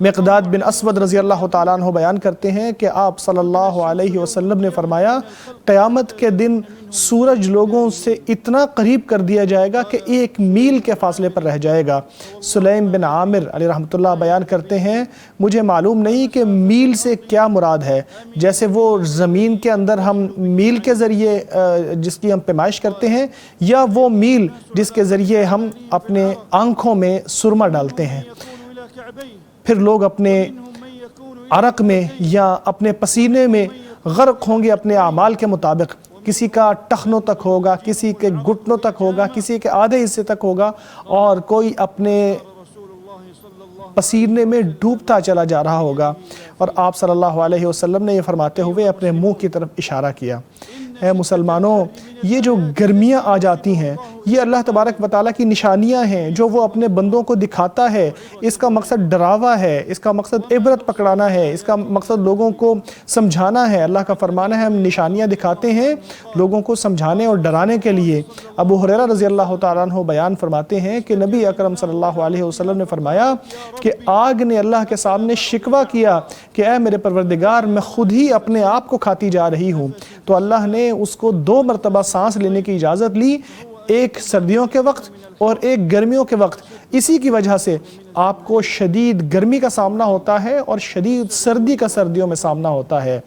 مقداد بن اسود رضی اللہ تعالیٰ عنہ بیان کرتے ہیں کہ آپ صلی اللہ علیہ وسلم نے فرمایا قیامت کے دن سورج لوگوں سے اتنا قریب کر دیا جائے گا کہ 1 میل کے فاصلے پر رہ جائے گا۔ سلیم بن عامر علیہ رحمۃ اللہ بیان کرتے ہیں مجھے معلوم نہیں کہ میل سے کیا مراد ہے، جیسے وہ زمین کے اندر ہم میل کے ذریعے جس کی ہم پیمائش کرتے ہیں، یا وہ میل جس کے ذریعے ہم اپنے آنکھوں میں سرما ڈالتے ہیں۔ پھر لوگ اپنے عرق میں یا اپنے پسینے میں غرق ہوں گے اپنے اعمال کے مطابق، کسی کا ٹخنوں تک ہوگا، کسی کے گھٹنوں تک ہوگا، کسی کے آدھے حصے تک ہوگا، اور کوئی اپنے پسینے میں ڈوبتا چلا جا رہا ہوگا۔ اور آپ صلی اللہ علیہ وسلم نے یہ فرماتے ہوئے اپنے منہ کی طرف اشارہ کیا۔ اے مسلمانوں، یہ جو گرمیاں آ جاتی ہیں یہ اللہ تبارک و تعالیٰ کی نشانیاں ہیں جو وہ اپنے بندوں کو دکھاتا ہے۔ اس کا مقصد ڈراوا ہے، اس کا مقصد عبرت پکڑانا ہے، اس کا مقصد لوگوں کو سمجھانا ہے۔ اللہ کا فرمانا ہے ہم نشانیاں دکھاتے ہیں لوگوں کو سمجھانے اور ڈرانے کے لیے۔ ابو ہریرہ رضی اللہ تعالیٰ عنہ بیان فرماتے ہیں کہ نبی اکرم صلی اللہ علیہ وسلم نے فرمایا کہ آگ نے اللہ کے سامنے شکوہ کیا کہ اے میرے پروردگار، میں خود ہی اپنے آپ کو کھاتی جا رہی ہوں، تو اللہ نے اس کو 2 مرتبہ سانس لینے کی اجازت لی، ایک سردیوں کے وقت اور ایک گرمیوں کے وقت۔ اسی کی وجہ سے آپ کو شدید گرمی کا سامنا ہوتا ہے اور شدید سردی کا سردیوں میں سامنا ہوتا ہے۔